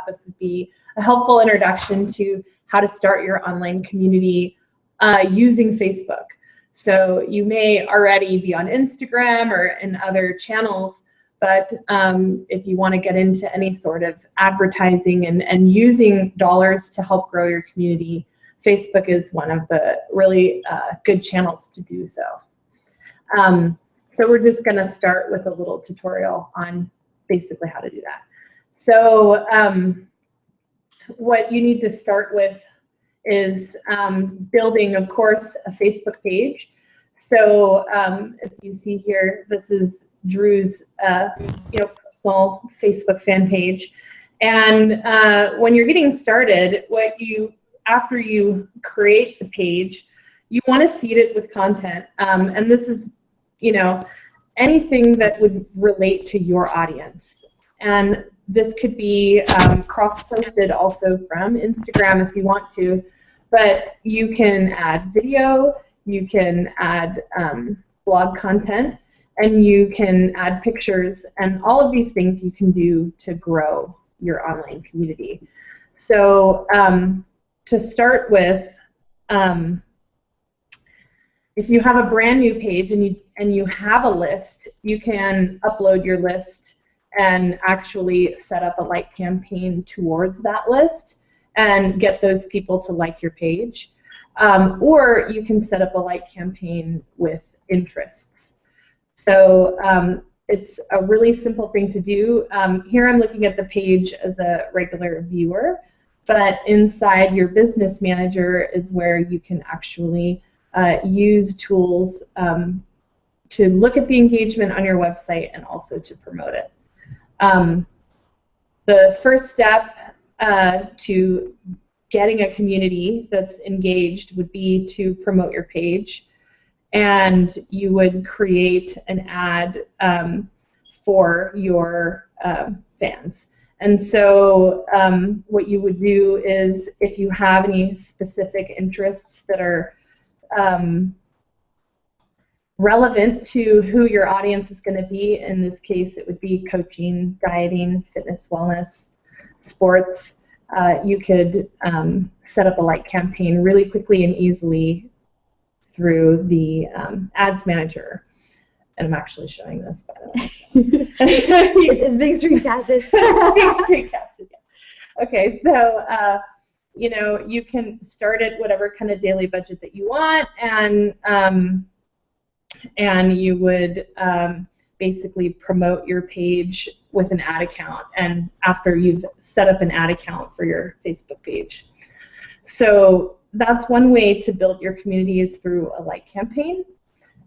this would be a helpful introduction to how to start your online community using Facebook. So you may already be on Instagram or in other channels, but if you want to get into any sort of advertising and using dollars to help grow your community, Facebook is one of the really good channels to do so. So we're just going to start with a little tutorial on basically how to do that. So what you need to start with is building, of course, a Facebook page. So if you see here, this is Drew's personal Facebook fan page. And when you're getting started, after you create the page, you want to seed it with content. And this is, anything that would relate to your audience. And this could be cross-posted also from Instagram if you want to, but you can add video, you can add blog content, and you can add pictures, and all of these things you can do to grow your online community. So to start with, if you have a brand new page and you have a list, you can upload your list and actually set up a like campaign towards that list and get those people to like your page. Or you can set up a like campaign with interests. So it's a really simple thing to do. Here I'm looking at the page as a regular viewer, but inside your business manager is where you can actually use tools to look at the engagement on your website and also to promote it. The first step to getting a community that's engaged would be to promote your page, and you would create an ad for your fans. And so what you would do is, if you have any specific interests that are relevant to who your audience is going to be, in this case it would be coaching, dieting, fitness, wellness, sports, you could set up a like campaign really quickly and easily through the ads manager. And I'm actually showing this, by the way. It's being screencasted. Being screencasted, yeah. Okay, so you can start at whatever kind of daily budget that you want, and you would basically promote your page with an ad account, and after you've set up an ad account for your Facebook page. So that's one way to build your community, is through a like campaign.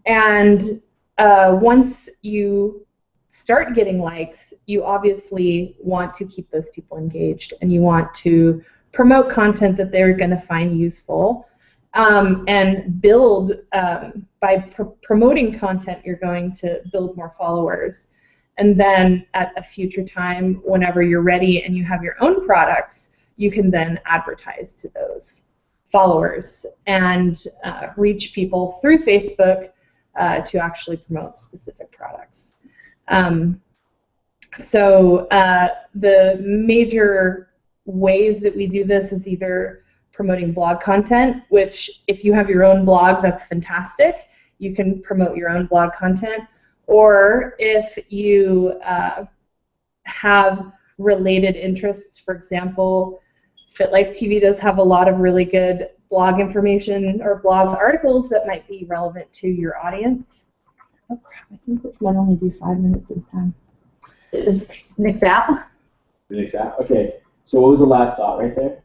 And once you start getting likes, you obviously want to keep those people engaged, and you want to promote content that they're going to find useful, and build, by promoting content, you're going to build more followers. And then at a future time, whenever you're ready and you have your own products, you can then advertise to those followers and reach people through Facebook to actually promote specific products. So the major ways that we do this is either promoting blog content, which if you have your own blog, that's fantastic. You can promote your own blog content. Or if you have related interests, for example, FitLife TV does have a lot of really good blog information or blog articles that might be relevant to your audience. Oh crap, I think this might only be 5 minutes this time. Is Nick's out? Nick's out? Okay. So what was the last thought right there?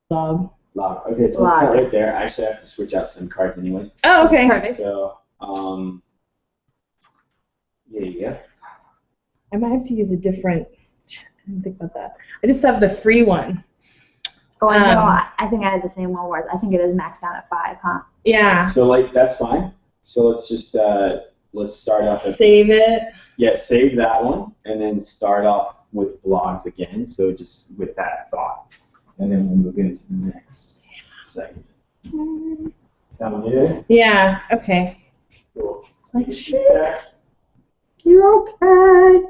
Blog. Blog. Okay, so let's cut right there. I actually have to switch out some cards anyways. Oh, okay. Perfect. So, yeah. I might have to use a different, I didn't think about that. I just have the free one. Oh, I know. I think I had the same one where I think it is maxed out at 5, huh? Yeah. So that's fine. So let's just let's start off. Save it. Yeah, save that one, and then start off with blogs again. So just with that thought, and then we'll move into the next segment. Sound good? Yeah. Okay. Cool. It's like shit. You're okay.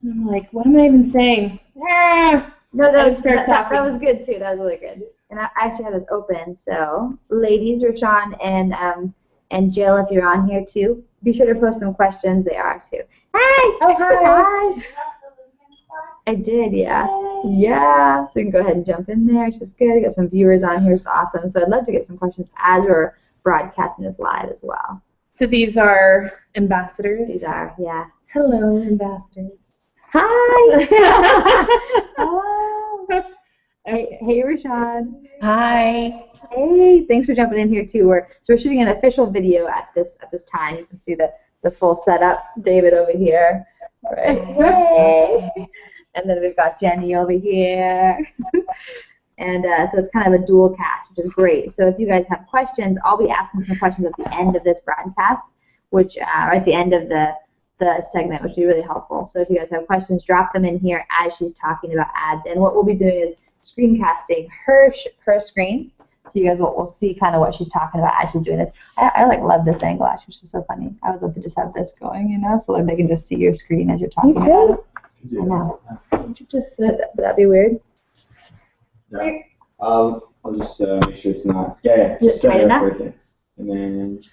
And I'm like, what am I even saying? Ah! No, I that was, start that talking. was good too. That was really good. And I actually had this open. So, ladies, Rashawn and Jill, if you're on here too, be sure to post some questions. They are too. Hi. Oh, hi. Hi. I did, yeah. Yeah. So you can go ahead and jump in there. It's just good. Got some viewers on here. It's awesome. So I'd love to get some questions as we're broadcasting this live as well. So these are ambassadors. These are, yeah. Hello, ambassadors. Hi. Okay. Hey, Rashawn. Hi. Hey, thanks for jumping in here too. We're shooting an official video at this time. You can see the full setup. David over here. Right. Hey. And then we've got Jenny over here. And so it's kind of a dual cast, which is great. So if you guys have questions, I'll be asking some questions at the end of this broadcast, which or at the end of the segment, which will be really helpful. So if you guys have questions, drop them in here as she's talking about ads. And what we'll be doing is screencasting her screen. So you guys will see kind of what she's talking about as she's doing this. I like love this angle actually, which is so funny. I would love to just have this going, you know, so like they can just see your screen as you're talking about it. I know. Would you just would that be weird? Yeah. I'll just make sure it's not. Yeah. Just set it up right there. And then,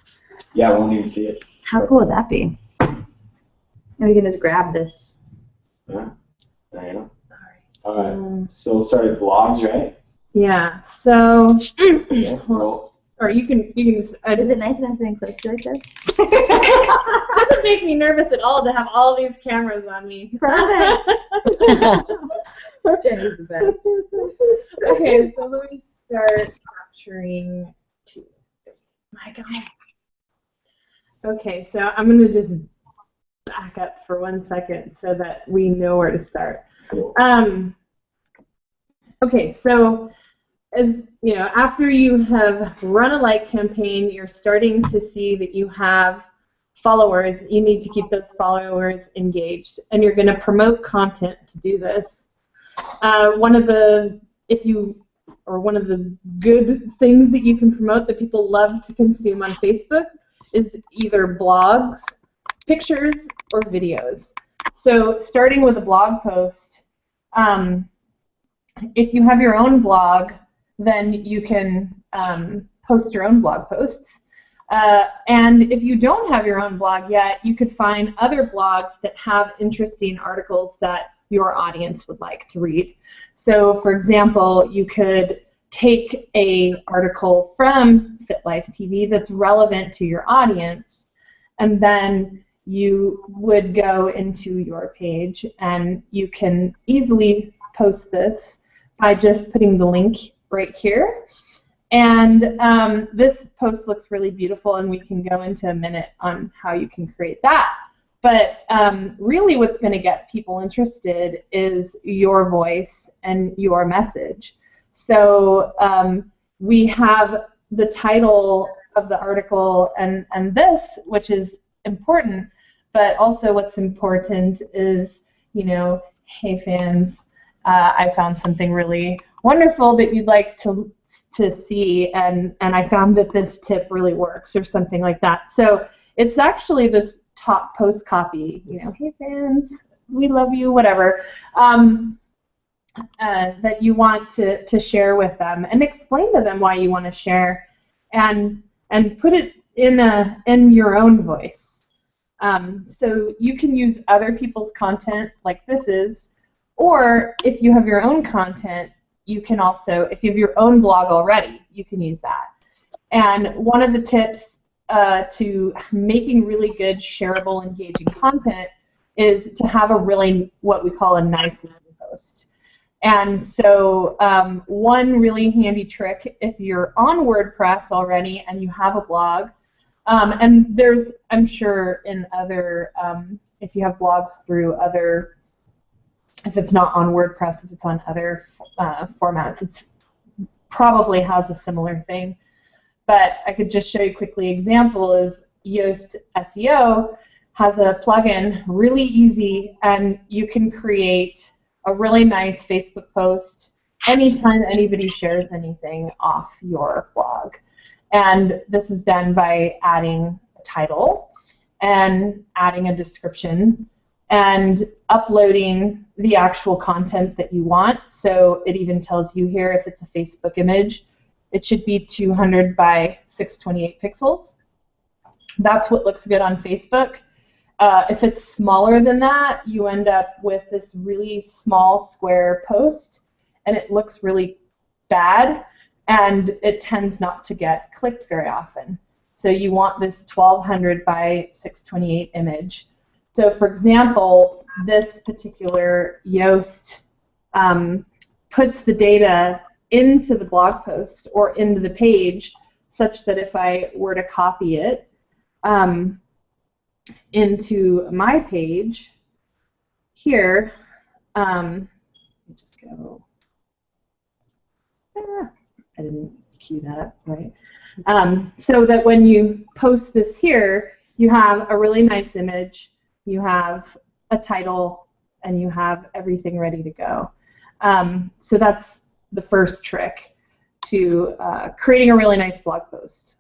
yeah, I won't even see it. How cool would that be? And we can just grab this. Yeah. I know. All right. So we'll start with blogs, right? Yeah. So. Yeah. Roll. Or you can just. Is it nice that I'm sitting close to it, though? It doesn't make me nervous at all to have all these cameras on me. Perfect. Jenny's the best. Okay, so let me start capturing 2, 3. My God. Okay, so I'm going to just back up for 1 second so that we know where to start. Okay, so as you know, after you have run a like campaign, you're starting to see that you have followers. You need to keep those followers engaged, and you're going to promote content to do this. One of the good things that you can promote that people love to consume on Facebook is either blogs, pictures, or videos. So starting with a blog post, if you have your own blog, then you can post your own blog posts. And if you don't have your own blog yet, you could find other blogs that have interesting articles that your audience would like to read. So, for example, you could take an article from FitLife TV that's relevant to your audience, and then you would go into your page, and you can easily post this by just putting the link right here. And this post looks really beautiful, and we can go into a minute on how you can create that. But really what's going to get people interested is your voice and your message. So we have the title of the article and this, which is important, but also what's important is, you know, hey fans, I found something really wonderful that you'd like to see, and I found that this tip really works, or something like that. So it's actually this top post copy, you know, hey fans, we love you, whatever, that you want to share with them, and explain to them why you want to share, and put it in your own voice. So you can use other people's content like this is, or if you have your own content, you can also, if you have your own blog already, you can use that. And one of the tips to making really good, shareable, engaging content is to have a really, what we call a nice landing post. And so one really handy trick, if you're on WordPress already and you have a blog, and there's, I'm sure in other, if you have blogs through other, if it's not on WordPress, if it's on other formats, it's probably has a similar thing. But I could just show you quickly an example of Yoast SEO has a plugin, really easy, and you can create a really nice Facebook post anytime anybody shares anything off your blog. And this is done by adding a title and adding a description and uploading the actual content that you want. So it even tells you here if it's a Facebook image, it should be 200 by 628 pixels. That's what looks good on Facebook. If it's smaller than that, you end up with this really small square post, and it looks really bad, and it tends not to get clicked very often. So you want this 1200 by 628 image. So for example, this particular Yoast puts the data into the blog post or into the page such that if I were to copy it into my page here, let me just go, I didn't cue that up, right? So that when you post this here, you have a really nice image, you have a title, and you have everything ready to go. So that's the first trick to creating a really nice blog post.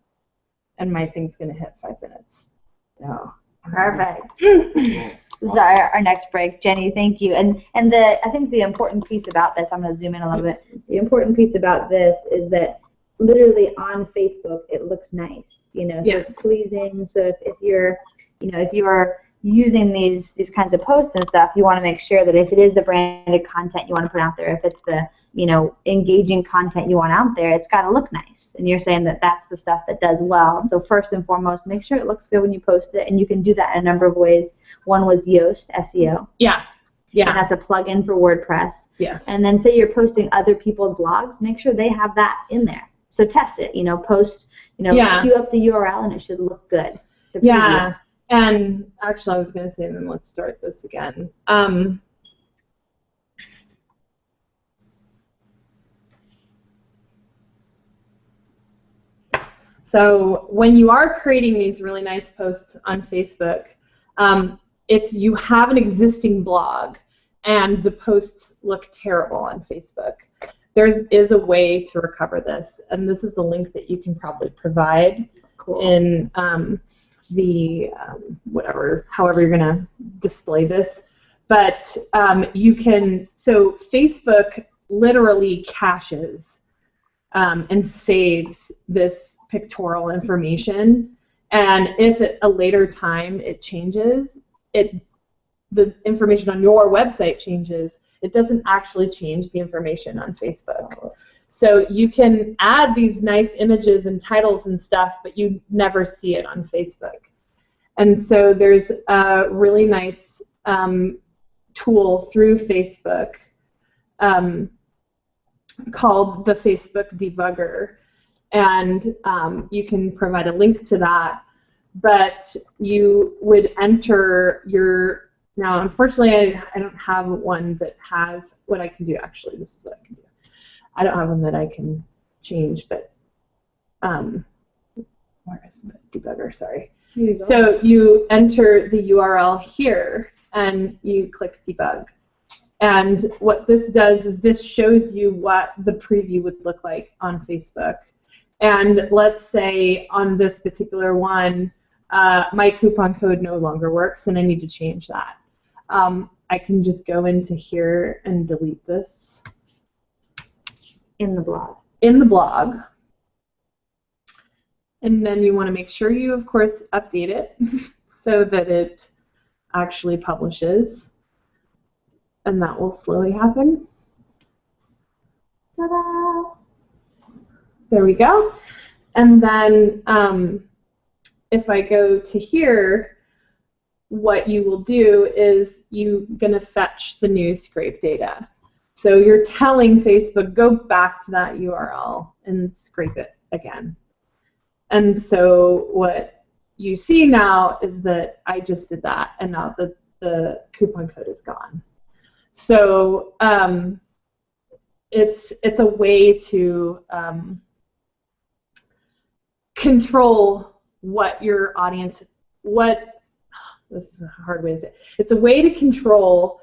And my thing's going to hit 5 minutes. So perfect. This is our next break. Jenny, thank you. And I think the important piece about this, I'm going to zoom in a little bit. The important piece about this is that literally on Facebook it looks nice, you know, so yes. It's pleasing. So if you're, you know, if you're using these kinds of posts and stuff, you want to make sure that if it is the branded content you want to put out there, if it's the, you know, engaging content you want out there, it's got to look nice. And you're saying that that's the stuff that does well. So first and foremost, make sure it looks good when you post it, and you can do that in a number of ways. One was Yoast SEO. Yeah. Yeah. And that's a plugin for WordPress. Yes. And then say you're posting other people's blogs, make sure they have that in there. So test it, you know, post, you know, queue up the URL and it should look good. Yeah. And actually, I was going to say, then let's start this again. So when you are creating these really nice posts on Facebook, if you have an existing blog and the posts look terrible on Facebook, there is a way to recover this. And this is a link that you can probably provide in the however you're going to display this. But you can, so Facebook literally caches and saves this pictorial information, and if at a later time it changes, the information on your website changes, it doesn't actually change the information on Facebook. So you can add these nice images and titles and stuff, but you never see it on Facebook. And so there's a really nice tool through Facebook called the Facebook Debugger, and you can provide a link to that, but you would enter your, now unfortunately I don't have one that has what I can do. Actually, this is what I can do. I don't have one that I can change, but where is the debugger? Sorry. So you enter the URL here and you click debug. And what this does is this shows you what the preview would look like on Facebook. And let's say on this particular one, my coupon code no longer works and I need to change that. I can just go into here and delete this. In the blog. In the blog. And then you want to make sure you, of course, update it so that it actually publishes. And that will slowly happen. Ta-da! There we go. And then if I go to here, what you will do is you're going to fetch the new scrape data. So you're telling Facebook, go back to that URL and scrape it again. And so what you see now is that I just did that, and now the coupon code is gone. So it's a way to control what your audience, this is a hard way to say it. It's a way to control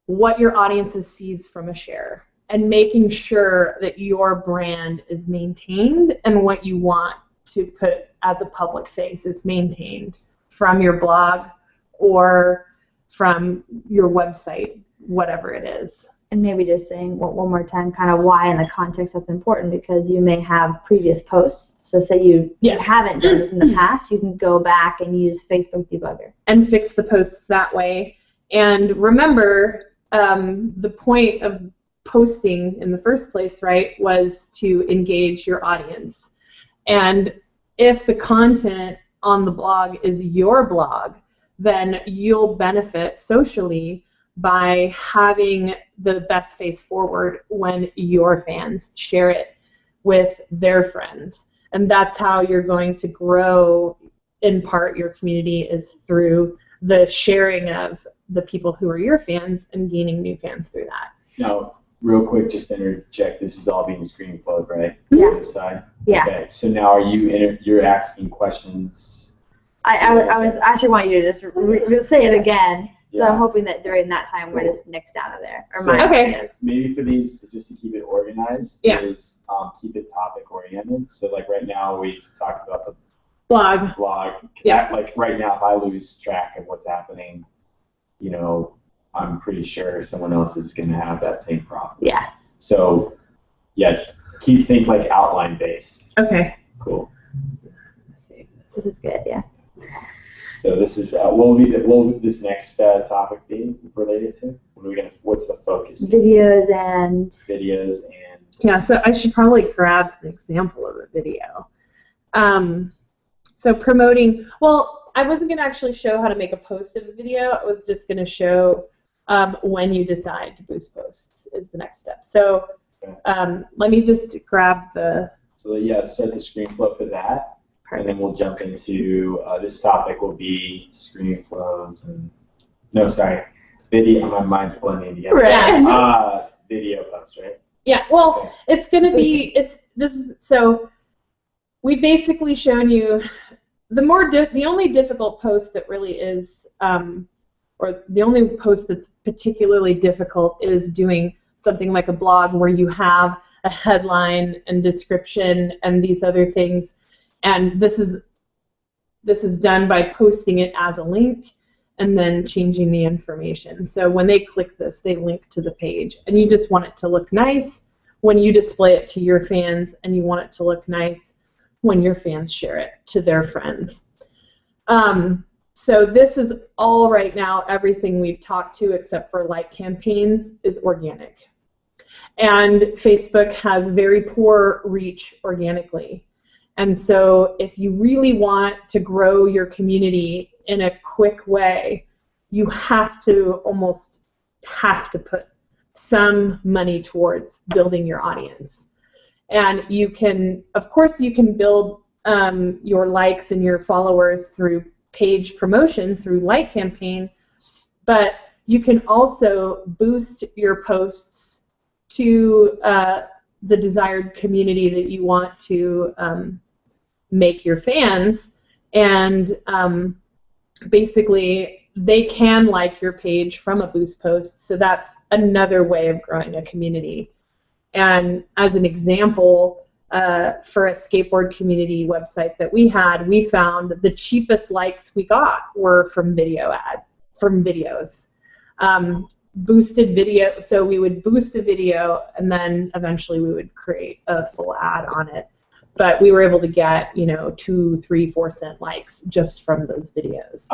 what your audience sees from a share and making sure that your brand is maintained and what you want to put as a public face is maintained from your blog or from your website, whatever it is. And maybe just saying one more time kind of why in the context that's important, because you may have previous posts. So say you haven't done this in the past, you can go back and use Facebook Debugger. And fix the posts that way. And remember, the point of posting in the first place, right, was to engage your audience. And if the content on the blog is your blog, then you'll benefit socially by having the best face forward when your fans share it with their friends. And that's how you're going to grow, in part, your community, is through the sharing of the people who are your fans and gaining new fans through that. Now, real quick, just to interject, this is all being screen flowed, right? Yeah. This side? Yeah. Okay, so now are you're asking questions? I was actually want you to just say it again. So Yeah. I'm hoping that during that time we're just nixed out of there. Or So- my Okay. ideas. Maybe for these, just to keep it organized, Yeah. is keep it topic oriented. So like right now we've talked about the Blog. blog. 'Cause Yeah. like right now, if I lose track of what's happening, you know, I'm pretty sure someone else is going to have that same problem. Yeah. So yeah, think like outline based. Okay. Cool. This is good, yeah. So this is what will this next topic be related to? What's the focus? Videos and Videos and Yeah, so I should probably grab an example of a video. So promoting, well, I wasn't going to actually show how to make a post of a video. I was just going to show when you decide to boost posts is the next step. So let me just grab the... So yeah, start the screen flow for that. And then we'll jump into this topic will be screen flows and video. My mind's blending together. Right. Video posts, right? Yeah, well, Okay. it's going to be, so we've basically shown you the only difficult post that really is, or the only post that's particularly difficult is doing something like a blog where you have a headline and description and these other things. And this is done by posting it as a link and then changing the information. So when they click this, they link to the page. And you just want it to look nice when you display it to your fans, and you want it to look nice when your fans share it to their friends. So this is all right now, everything we've talked to except for like campaigns is organic. And Facebook has very poor reach organically. And so if you really want to grow your community in a quick way, you almost have to put some money towards building your audience. And you can, of course, you can build your likes and your followers through page promotion, through like campaign, but you can also boost your posts to the desired community that you want to make your fans, and basically they can like your page from a boost post, so that's another way of growing a community. And as an example, for a skateboard community website that we had, we found the cheapest likes we got were from videos. Boosted video, so we would boost a video and then eventually we would create a full ad on it. But we were able to get, 2, 3, 4 cent likes just from those videos.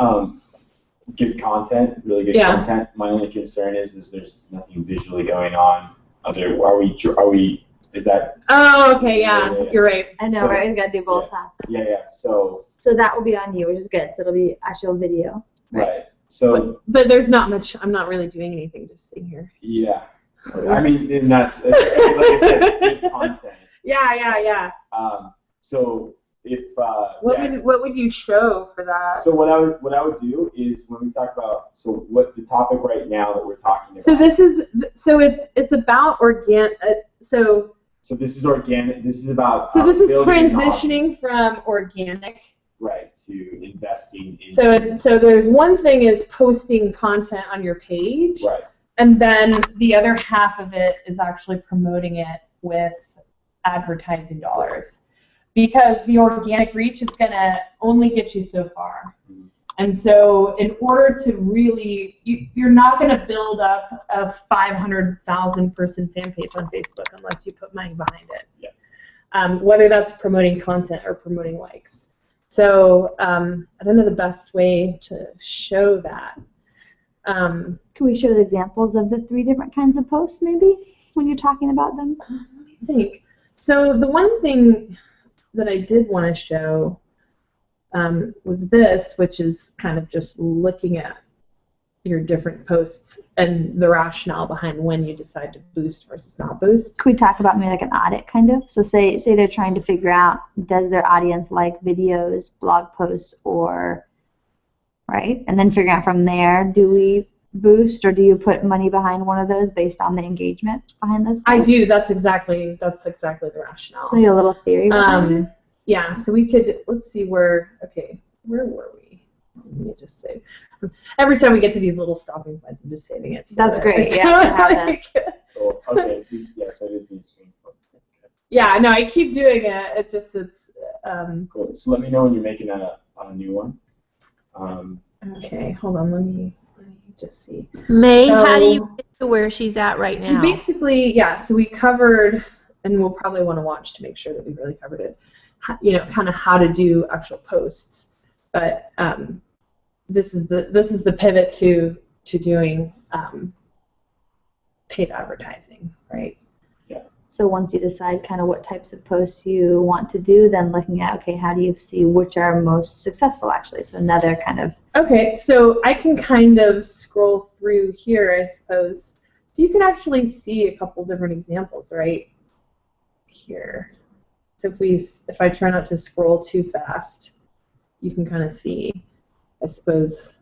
Good content, really good content. My only concern is there's nothing visually going on. Is that? Oh, okay, yeah, you're right. I know, So- right? We gotta do both. Huh? Yeah. So So that will be on you, which is good. So it'll be actual video. right. So But there's not much. I'm not really doing anything, just sitting here. yeah. I mean, and that's like I said, it's good content. Yeah. So if What would you show for that? So what I would do is when we talk about what the topic right now that we're talking about. So it's about organic. So this is organic. This is about. So this is building an transitioning from organic. Right, to investing in. So there's one thing is posting content on your page. Right. And then the other half of it is actually promoting it with advertising dollars. Because the organic reach is going to only get you so far. And so in order to really, you're not going to build up a 500,000 person fan page on Facebook unless you put money behind it. Yeah. Whether that's promoting content or promoting likes. So I don't know the best way to show that. Can we show the examples of the 3 different kinds of posts, maybe, when you're talking about them? Let me think. So the one thing that I did want to show was this, which is kind of just looking at your different posts and the rationale behind when you decide to boost versus not boost. Could we talk about maybe like an audit, kind of? So say they're trying to figure out, does their audience like videos, blog posts, or, right? And then figuring out from there, do we boost or do you put money behind one of those based on the engagement behind those posts? I do. That's exactly the rationale. So a little theory behind it? Yeah, so we could, let's see where were we? Let me just say. Every time we get to these little stopping points, I'm just saving it. So that's great. Yeah, I have this. Oh, okay. Yeah, so it is being streamed. Yeah, no, I keep doing it. It's Cool. So let me know when you're making a new one. Okay, hold on. Let me just see. May, So, how do you get to where she's at right now? Basically, yeah. So we covered, and we'll probably want to watch to make sure that we really covered it. You know, kind of how to do actual posts. But this is the pivot to doing paid advertising, right? Yeah. So once you decide kind of what types of posts you want to do, then looking at, okay, how do you see which are most successful, actually? So another kind of... Okay, so I can kind of scroll through here, I suppose. So you can actually see a couple different examples right here. So if I try not to scroll too fast, you can kind of see, I suppose,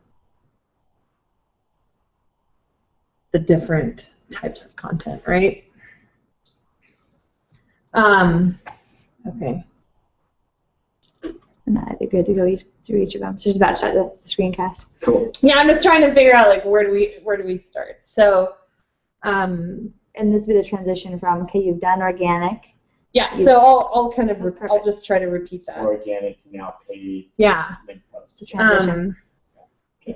the different types of content, right? Okay. And that'd be good to go through each of them. So just about to start the screencast. Cool. Yeah, I'm just trying to figure out like where do we start. So, and this would be the transition from, okay, you've done organic. Yeah, so I'll kind of I'll just try to repeat So that. organic to now paid. Yeah. Link posts. The transition. Yeah.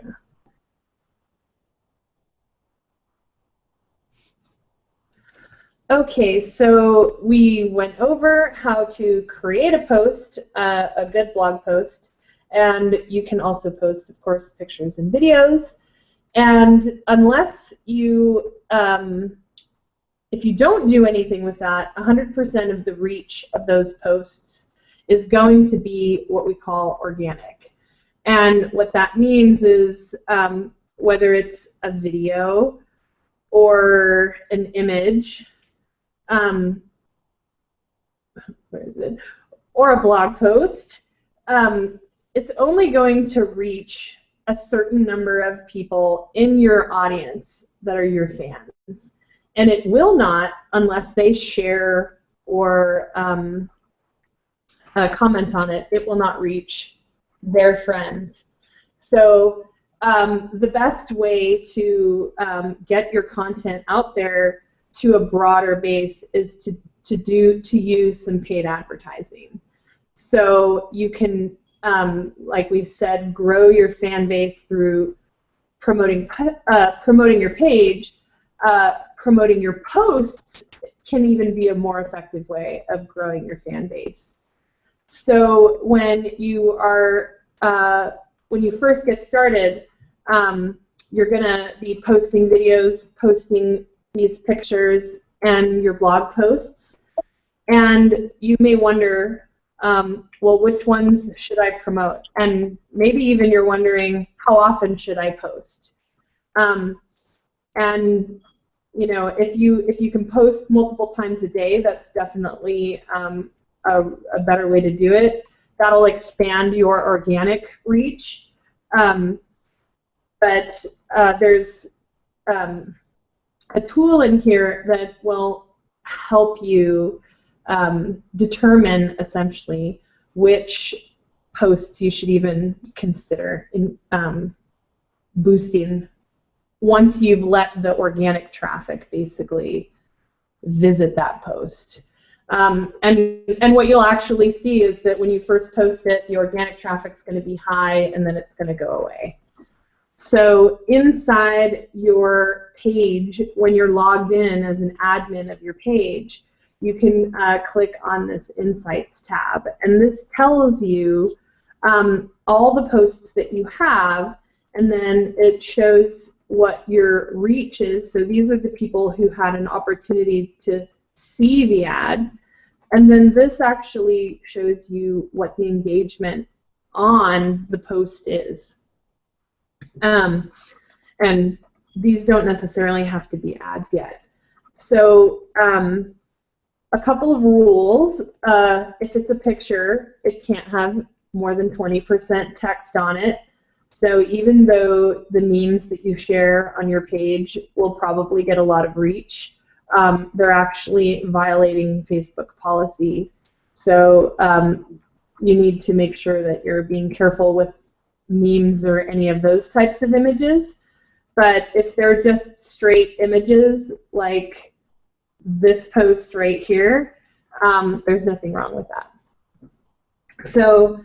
Okay, so we went over how to create a post, a good blog post, and you can also post, of course, pictures and videos. And unless you, if you don't do anything with that, 100% of the reach of those posts is going to be what we call organic. And what that means is whether it's a video or an image, where is it? Or a blog post, it's only going to reach a certain number of people in your audience that are your fans. And it will not, unless they share or comment on it, it will not reach their friends. So the best way to get your content out there to a broader base is to use some paid advertising. So you can, like we've said, grow your fan base through promoting your page. Promoting your posts can even be a more effective way of growing your fan base. So when you first get started, you're gonna be posting videos, posting these pictures, and your blog posts, and you may wonder, well, which ones should I promote? And maybe even you're wondering, how often should I post? And you know, if you can post multiple times a day, that's definitely a better way to do it. That'll expand your organic reach. But there's a tool in here that will help you determine essentially which posts you should even consider in boosting once you've let the organic traffic basically visit that post. And what you'll actually see is that when you first post it, the organic traffic's going to be high, and then it's going to go away. So inside your page, when you're logged in as an admin of your page, you can click on this Insights tab, and this tells you all the posts that you have, and then it shows what your reach is. So these are the people who had an opportunity to see the ad, and then this actually shows you what the engagement on the post is. And these don't necessarily have to be ads yet. So a couple of rules. If it's a picture, it can't have more than 20% text on it. So even though the memes that you share on your page will probably get a lot of reach, they're actually violating Facebook policy. So you need to make sure that you're being careful with memes or any of those types of images. But if they're just straight images like this post right here, there's nothing wrong with that. So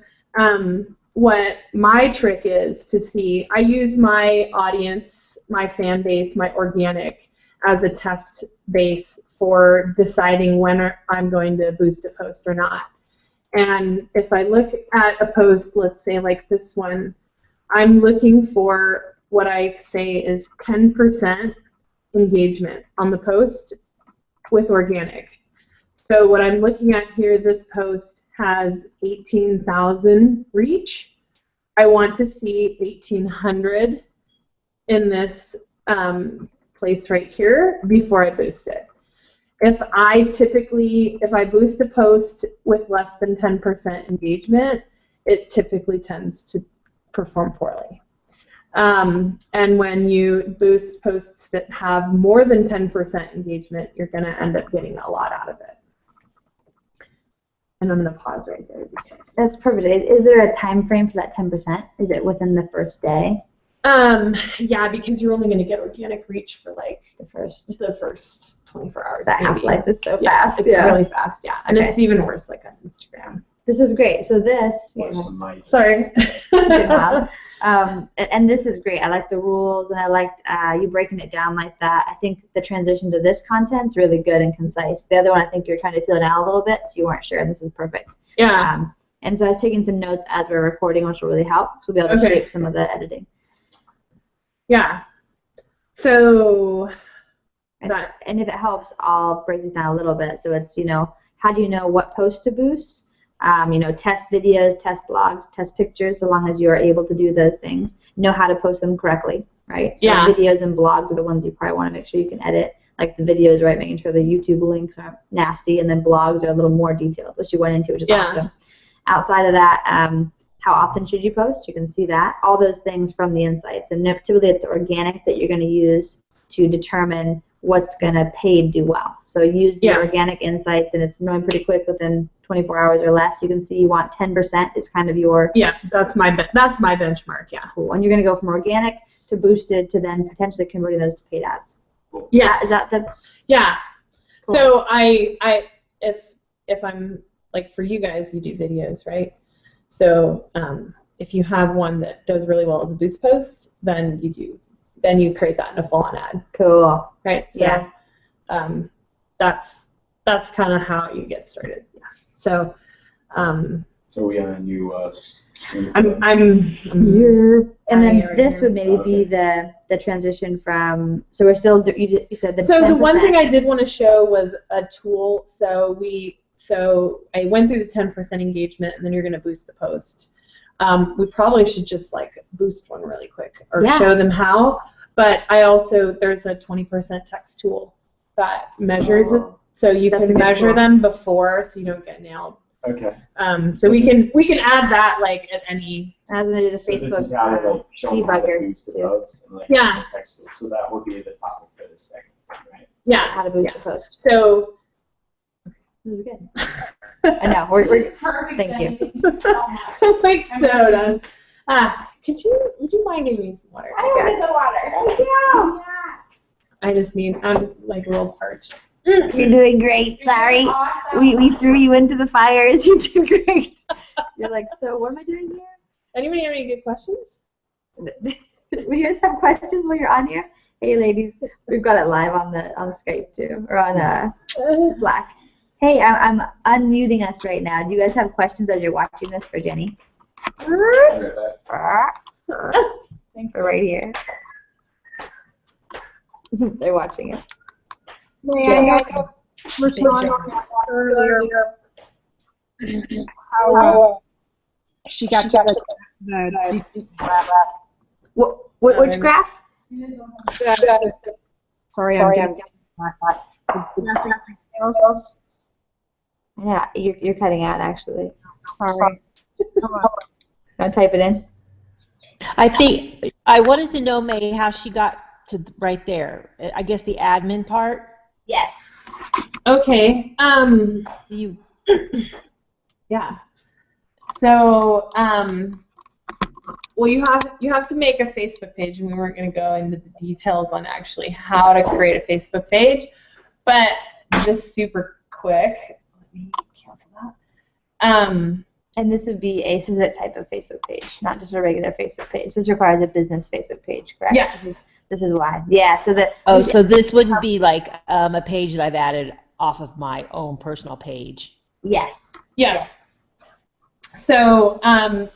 what my trick is to see, I use my audience, my fan base, my organic as a test base for deciding when I'm going to boost a post or not. And if I look at a post, let's say like this one, I'm looking for what I say is 10% engagement on the post with organic. So what I'm looking at here, this post has 18,000 reach. I want to see 1,800 in this place right here before I boost it. If I boost a post with less than 10% engagement, it typically tends to perform poorly. And when you boost posts that have more than 10% engagement, you're going to end up getting a lot out of it. And I'm going to pause right there. Because that's perfect. Is there a time frame for that 10%? Is it within the first day? Yeah, because you're only going to get organic reach for like the first 24 hours. That maybe. half-life is so yeah, fast. It's yeah, really fast. Yeah, and it's even worse like on Instagram. This is great. So this. Sorry. And this is great. I like the rules, and I liked you breaking it down like that. I think the transition to this content's really good and concise. The other one, I think you're trying to feel it out a little bit, so you weren't sure, and this is perfect. Yeah. And so I was taking some notes as we're recording, which will really help. So we'll be able to shape some of the editing. Yeah. So. And if it helps, I'll break this down a little bit. So it's, how do you know what post to boost? Test videos, test blogs, test pictures, so long as you're able to do those things. Know how to post them correctly, right? So videos and blogs are the ones you probably want to make sure you can edit. Like the videos, right, making sure the YouTube links aren't nasty, and then blogs are a little more detailed, which you went into, which is awesome. Outside of that, how often should you post? You can see that. All those things from the insights. And typically it's organic that you're going to use to determine what's going to do well. So use the organic insights, and it's knowing pretty quick within 24 hours or less. You can see you want 10% is kind of your... Yeah, that's my benchmark, yeah. Cool. And you're going to go from organic to boosted to then potentially converting those to paid ads. Yeah. Is that the... Yeah. Cool. So if I'm, like for you guys, you do videos, right? So if you have one that does really well as a boost post, then you create that in a full-on ad. Cool. Right. So that's kind of how you get started. Yeah. So. So we on a new. I'm here. And then this would maybe be the transition from. So we're still. You said the. So 10%. The one thing I did want to show was a tool. So I went through the 10% engagement, and then you're going to boost the post. We probably should just like boost one really quick or show them how. But there's a 20% text tool that measures it, so you can measure them before, so you don't get nailed. Okay. So we can add that like at any. As in the So Facebook this is how to show how to boost the post and the text tool. So that will be the topic for this segment, right? Yeah. How to boost the post. So. This is good. I know. We're thank you. I'm like so done. Would you mind giving me some water? I want some water. Thank you. I'm like a little parched. You're doing great. Sorry. Awesome. We threw you into the fires. You did great. You're like, so what am I doing here? Anybody have any good questions? Would you guys have questions while you're on here? Hey, ladies, we've got it live on Skype too, or on Slack. Hey, I'm unmuting us right now. Do you guys have questions as you're watching this for Jenny? We're right here. They're watching it. How she got to Which graph? Sorry, I'm Yeah, you're cutting out actually. sorry. Want to type it in? I think I wanted to know, May, how she got to right there. I guess the admin part. Yes. Okay. You Yeah. So, well, you have to make a Facebook page, and we weren't going to go into the details on actually how to create a Facebook page, but just super quick. Let me cancel that. And this would be a SISIT type of Facebook page, not just a regular Facebook page. This requires a business Facebook page, correct? Yes. This is why. Yeah. So that. so this wouldn't be like a page that I've added off of my own personal page. Yes. Yes. So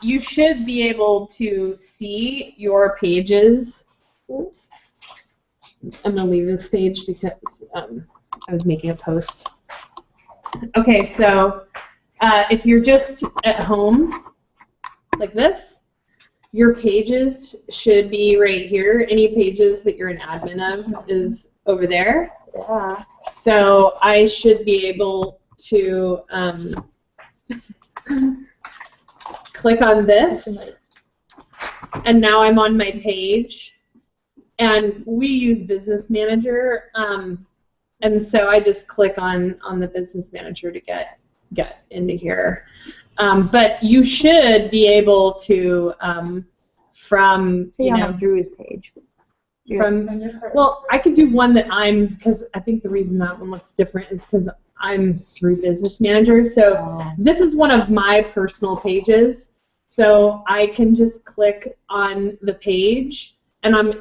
you should be able to see your pages. Oops. I'm going to leave this page because I was making a post. Okay, so if you're just at home like this, your pages should be right here. Any pages that you're an admin of is over there. Yeah. So I should be able to click on this, and now I'm on my page, and we use Business Manager, and so I just click on the Business Manager to get into here. But you should be able to from See on Drew's page. Well, I could do one that because I think the reason that one looks different is because I'm through Business Manager. So this is one of my personal pages. So I can just click on the page, and I'm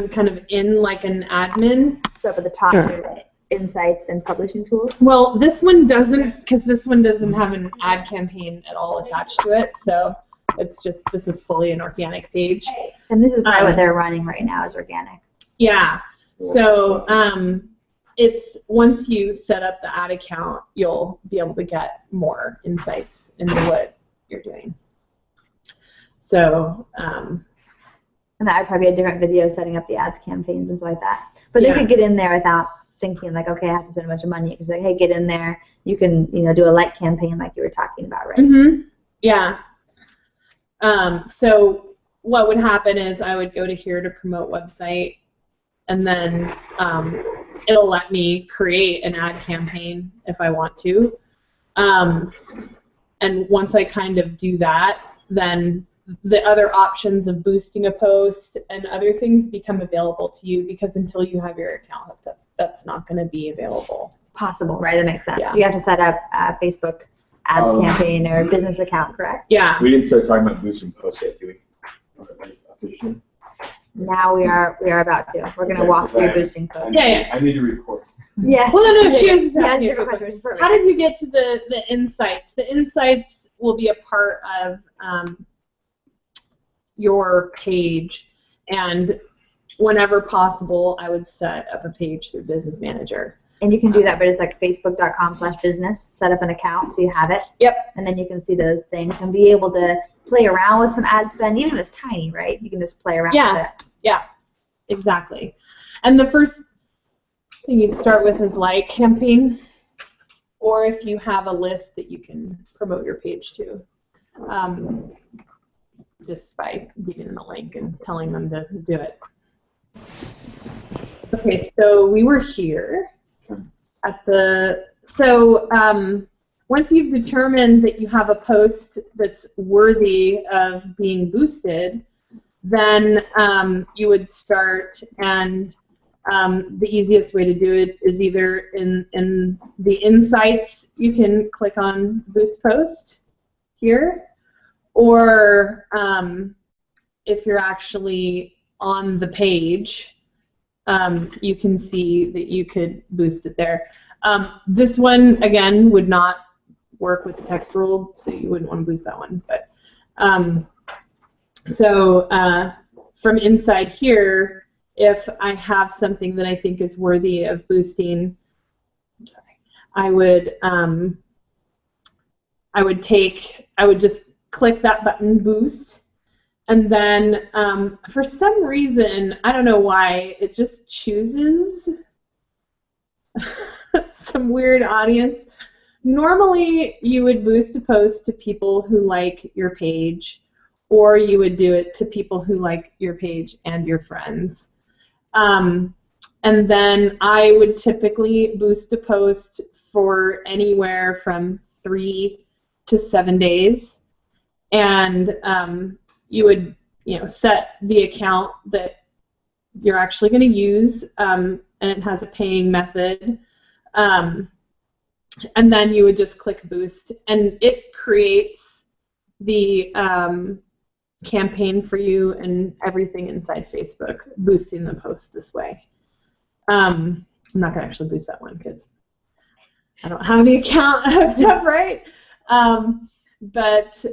kind of in like an admin. So up at the top, sure. Insights and publishing tools. Well, this one doesn't, because this one doesn't have an ad campaign at all attached to it. So it's just, this is fully an organic page. And this is probably what they're running right now is organic. Yeah. So it's once you set up the ad account, you'll be able to get more insights into what you're doing. So and that would probably be a different video setting up the ads campaigns and stuff like that. But they could get in there without thinking like, okay, I have to spend a bunch of money. Because like, hey, get in there. You can, do a like campaign like you were talking about, right? Mm-hmm. Yeah. So what would happen is I would go to here to promote website, and then it'll let me create an ad campaign if I want to. And once I kind of do that, then the other options of boosting a post and other things become available to you, because until you have your account hooked up, that's not going to be available. Possible, right? That makes sense. Yeah. So you have to set up a Facebook ads campaign or business account, correct? Yeah. We didn't start talking about boosting posts yet, do we? Officially? Now we are about to. We're going to walk through boosting posts. I need to report. Yes. Well, no, she was just asking you a different question. questions. How did you get to the insights? The insights will be a part of your page, and whenever possible, I would set up a page through Business Manager. And you can do that, but it's like facebook.com/business. Set up an account so you have it. Yep. And then you can see those things and be able to play around with some ad spend, even if it's tiny, right? You can just play around with it. Yeah, exactly. And the first thing you'd start with is like campaign, or if you have a list that you can promote your page to, just by giving them a link and telling them to do it. Okay, so we were here at once you've determined that you have a post that's worthy of being boosted, then you would start, and the easiest way to do it is either in the insights, you can click on Boost Post here, or if you're actually on the page, you can see that you could boost it there. This one, again, would not work with the text rule, so you wouldn't want to boost that one. But from inside here, if I have something that I think is worthy of boosting, I would just click that button, boost, and then for some reason, I don't know why, it just chooses some weird audience. Normally, you would boost a post to people who like your page, or you would do it to people who like your page and your friends. And then I would typically boost a post for anywhere from 3 to 7 days, and you would, set the account that you're actually going to use, and it has a paying method, and then you would just click boost, and it creates the campaign for you and everything inside Facebook, boosting the post this way. I'm not going to actually boost that one because I don't have the account hooked up right. But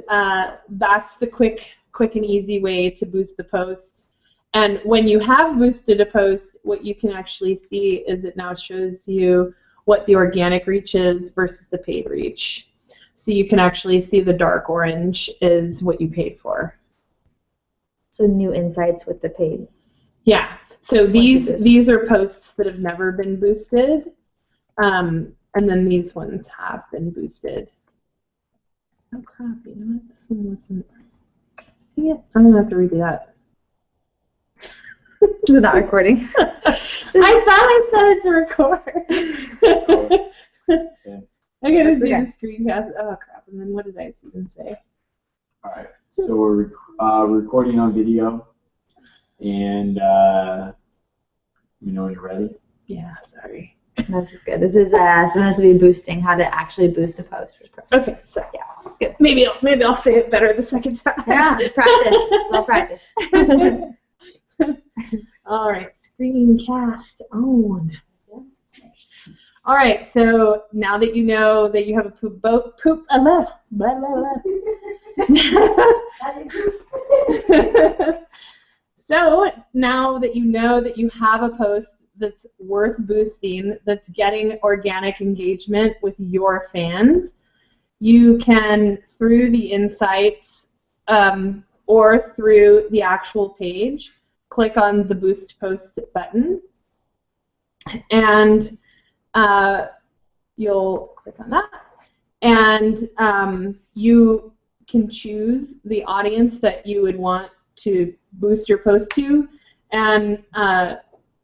that's the quick and easy way to boost the post. And when you have boosted a post, what you can actually see is it now shows you what the organic reach is versus the paid reach. So you can actually see the dark orange is what you paid for. So new insights with the paid. Yeah. So these are posts that have never been boosted, and then these ones have been boosted. Oh crap! You know what? This one wasn't. Yeah, I'm gonna have to redo that. Is it not recording? I thought I set it to record. Yeah. I gotta do okay. the screencast. Oh crap! And then what did I even say? All right. So we're recording on video, and you know when you're ready. Yeah, sorry. This is good. This is supposed to be boosting, how to actually boost a post. Okay, so Yeah, it's good. maybe I'll say it better the second time. Yeah, practice. It's all practice. All right, screencast on. All right, so now that you know that you have a So now that you know that you have a post that's worth boosting, that's getting organic engagement with your fans, you can, through the insights or through the actual page, click on the Boost Post button, and you'll click on that, and you can choose the audience that you would want to boost your post to, and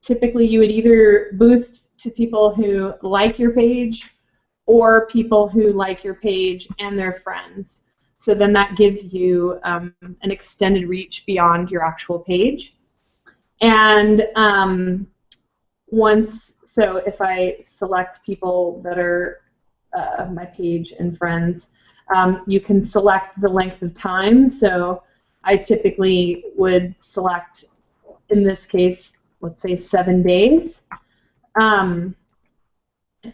typically you would either boost to people who like your page or people who like your page and their friends. So then that gives you an extended reach beyond your actual page. And so if I select people that are my page and friends, you can select the length of time. So I typically would select, in this case, let's say 7 days. And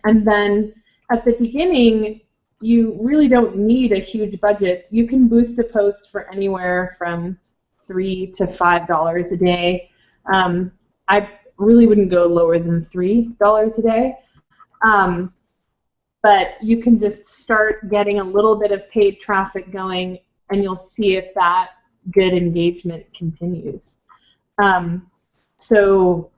then at the beginning, you really don't need a huge budget. You can boost a post for anywhere from $3 to $5 a day. I really wouldn't go lower than $3 a day. But you can just start getting a little bit of paid traffic going, and you'll see if that good engagement continues. So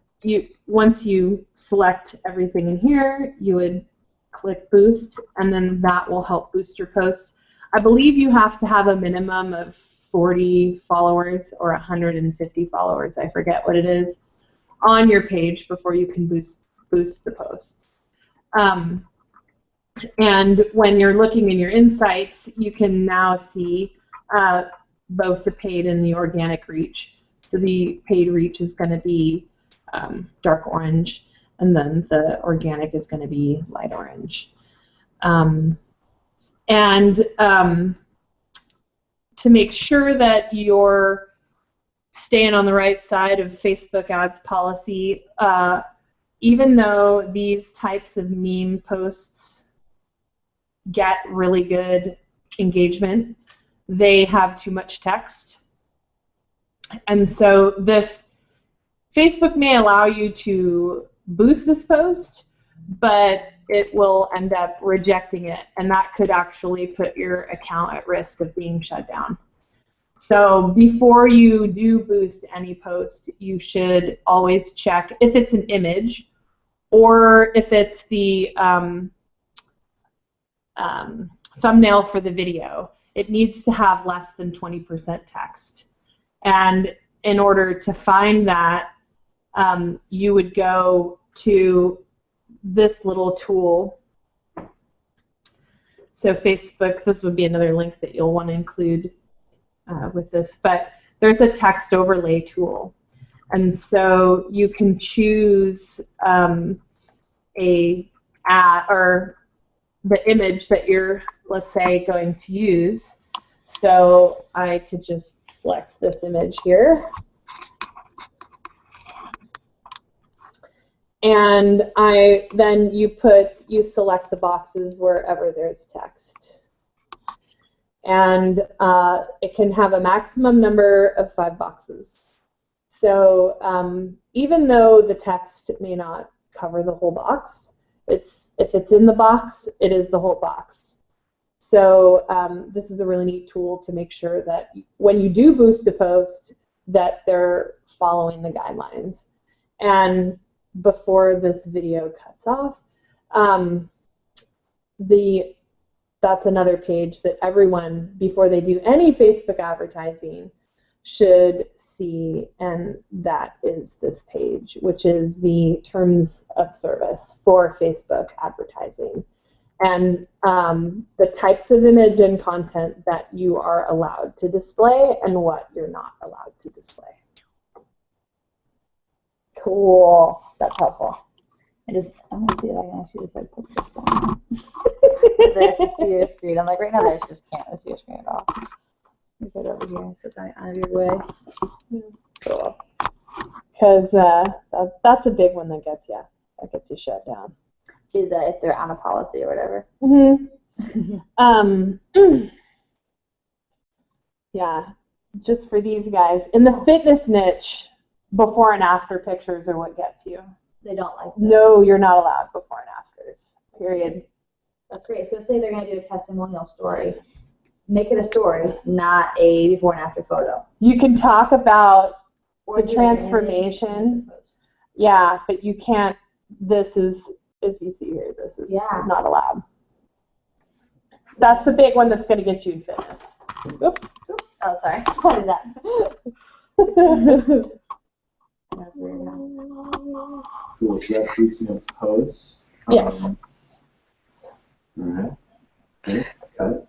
once you select everything in here, you would click boost, and then that will help boost your post. I believe you have to have a minimum of 40 followers or 150 followers, I forget what it is, on your page before you can boost the post. And when you're looking in your insights, you can now see both the paid and the organic reach. So the paid reach is going to be dark orange, and then the organic is going to be light orange. To make sure that you're staying on the right side of Facebook ads policy, even though these types of meme posts get really good engagement, they have too much text. And so this Facebook may allow you to boost this post, but it will end up rejecting it, and that could actually put your account at risk of being shut down. So before you do boost any post, you should always check if it's an image or if it's the thumbnail for the video. It needs to have less than 20% text. And in order to find that, you would go to this little tool. So Facebook, this would be another link that you'll want to include with this, but there's a text overlay tool. And so you can choose a ad or the image that you're, let's say, going to use. So I could just select this image here. And then you select the boxes wherever there's text. And it can have a maximum number of 5 boxes. So even though the text may not cover the whole box, if it's in the box, it is the whole box. So this is a really neat tool to make sure that when you do boost a post, that they're following the guidelines. And before this video cuts off, that's another page that everyone, before they do any Facebook advertising, should see, and that is this page, which is the terms of service for Facebook advertising, and the types of image and content that you are allowed to display and what you're not allowed to display. Cool. That's helpful. I'm gonna see if I can actually just like put this on. There to see your screen. I'm like, right now, there's just can't see your screen at all. Let me put it over here so it's not out of your way. Cool. Because that's a big one that gets you shut down. Is if they're on a policy or whatever. Yeah. Just for these guys in the fitness niche, before and after pictures are what gets you. They don't like this. No, you're not allowed before and afters. Period. That's great. So say they're going to do a testimonial story. Make it a story, not a before and after photo. You can talk about Or the transformation. Yeah, but you can't. This is, if you see here, this is not allowed. That's the big one that's going to get you in fitness. Oops. Oops. Oh, sorry. What is that? Cool, so that's boosting of posts. Yes. All right. Okay, got it.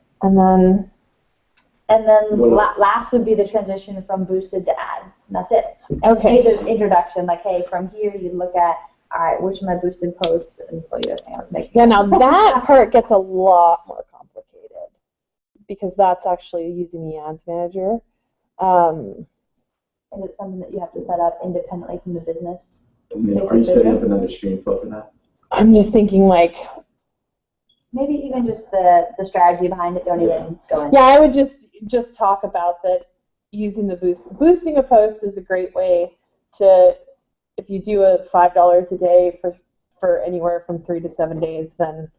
And then last would be the transition from boosted to ad. And that's it. Okay. The introduction, like, hey, from here you look at, all right, which of my boosted posts, and so you make. Yeah, now that part gets a lot more complicated because that's actually using the ads manager. Is it something that you have to set up independently from the business? Are you setting up another stream flow for that? I'm just thinking like. Maybe even just the strategy behind it. Don't even go into. Yeah, I would just talk about that. Using the boosting a post is a great way to, if you do a $5 a day for anywhere from 3 to 7 days, then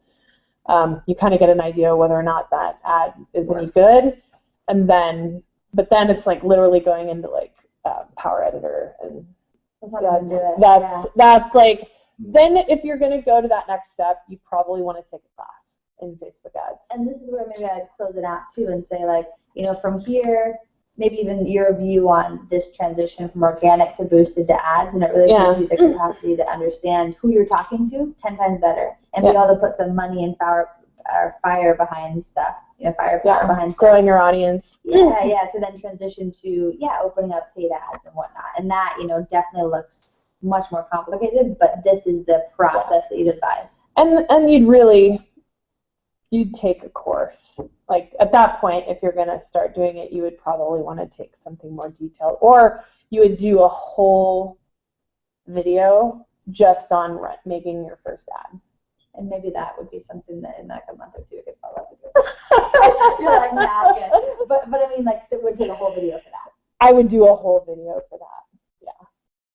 you kind of get an idea whether or not that ad is any good, and then it's like literally going into like Power Editor, and that's like, then if you're going to go to that next step, you probably want to take a class in Facebook ads. And this is where maybe I'd close it out too and say, like, from here, maybe even your view on this transition from organic to boosted to ads, and it really gives you the capacity to understand who you're talking to 10 times better, and be able to put some money and power our fire behind stuff, fire behind stuff. Growing your audience. Yeah, to then transition to, opening up paid ads and whatnot. And that, definitely looks much more complicated, but this is the process that you'd advise. And you'd take a course. Like at that point, if you're gonna start doing it, you would probably want to take something more detailed, or you would do a whole video just on making your first ad. And maybe that would be something that in like a month or two we could follow up with. You're like, nah, good. But I mean, like, it would take a whole video for that. I would do a whole video for that. Yeah.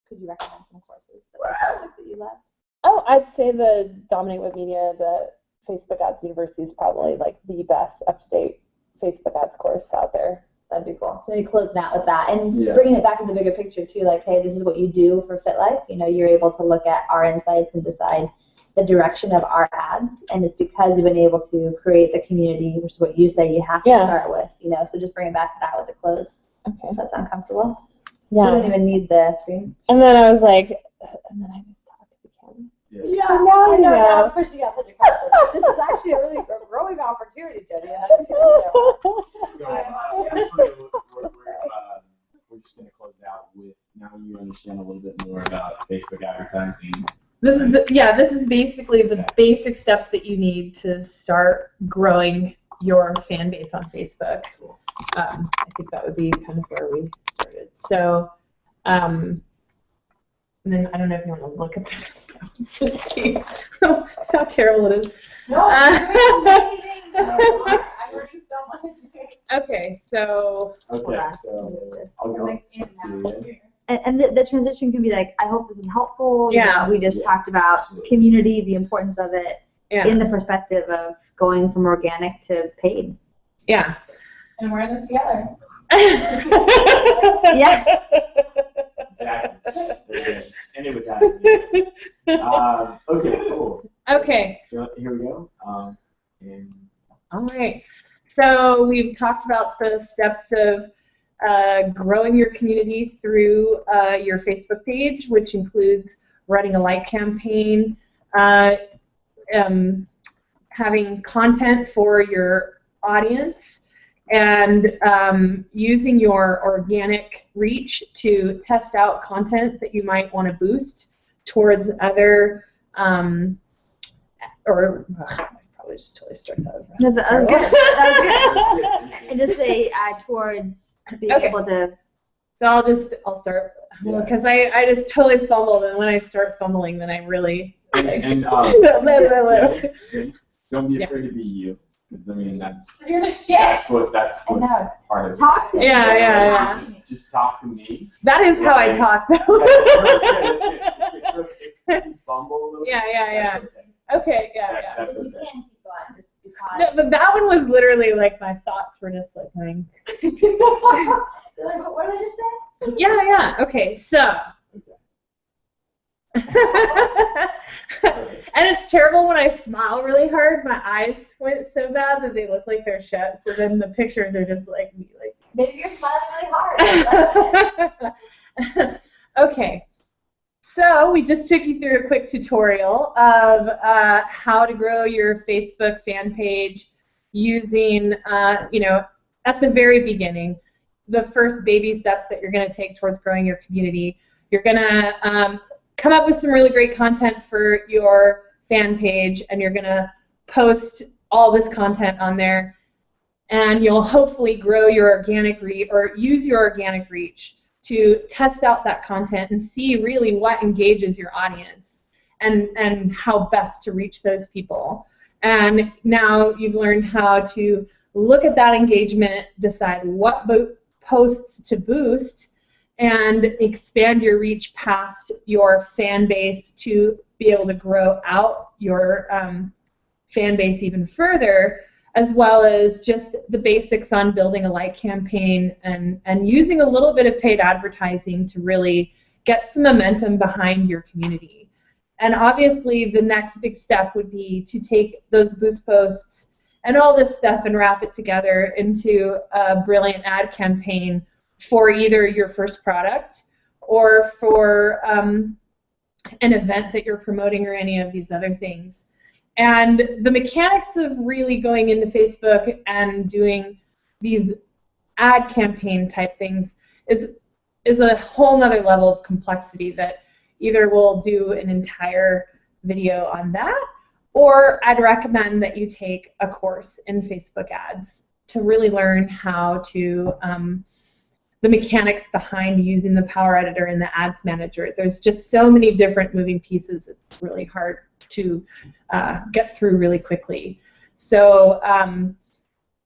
Could you recommend some courses that you love? Oh, I'd say the Dominate with Media, the Facebook Ads University is probably like the best up-to-date Facebook ads course out there. That'd be cool. So you closing out with that and bringing it back to the bigger picture too. Like, hey, this is what you do for FitLife. You're able to look at our insights and decide the direction of our ads, and it's because you've been able to create the community, which is what you say you have to start with. So just bring it back to that with the close. Okay. Does that sound comfortable? Yeah. So you don't even need the screen. And then I was like, and then I just talked to the camera. Yeah, I know. Now I'm pushing out such a concept. This is actually a really growing opportunity, Jenny. We're just going to close it out with, now you understand a little bit more about Facebook advertising. This is basically the basic steps that you need to start growing your fan base on Facebook. I think that would be kind of where we started. So, and then I don't know if you want to look at the to see how terrible it is. No, I'm learning so much. Okay, so I'll go. And the transition can be like, I hope this is helpful. Yeah. We just talked about community, the importance of it in the perspective of going from organic to paid. Yeah. And we're in this together. Yeah. Exactly. End it with that. Okay, cool. Okay. So here we go. All right. So we've talked about the steps of growing your community through your Facebook page, which includes running a like campaign, having content for your audience, and using your organic reach to test out content that you might want to boost towards other, I probably just totally start that over. That was good. That was good. And just say towards being able to. So I'll start, because I just totally fumbled, and when I start fumbling, then I really. Don't be afraid to be you. Because I mean that's what's part of it. Talk to me. Yeah. Just talk to me. That is how I talk, though. It's good. So if you fumble a little bit, yeah. Okay, That's okay. You can keep going just because. No, but that one was literally like my thoughts were just like going. You're like, what did I just say? Yeah. Okay, so. And it's terrible when I smile really hard. My eyes squint so bad that they look like they're shut. So then the pictures are just like me, like. Maybe you're smiling really hard. Okay. So we just took you through a quick tutorial of how to grow your Facebook fan page using, at the very beginning, the first baby steps that you're going to take towards growing your community. You're going to come up with some really great content for your fan page, and you're going to post all this content on there, and you'll hopefully grow your organic reach or use your organic reach to test out that content and see really what engages your audience and how best to reach those people. And now you've learned how to look at that engagement, decide what posts to boost, and expand your reach past your fan base to be able to grow out your fan base even further, as well as just the basics on building a like campaign and using a little bit of paid advertising to really get some momentum behind your community. And obviously the next big step would be to take those boost posts and all this stuff and wrap it together into a brilliant ad campaign for either your first product or for an event that you're promoting or any of these other things. And the mechanics of really going into Facebook and doing these ad campaign type things is a whole nother level of complexity that either we'll do an entire video on that, or I'd recommend that you take a course in Facebook ads to really learn how to the mechanics behind using the Power Editor and the Ads Manager. There's just so many different moving pieces. It's really hard to get through really quickly. So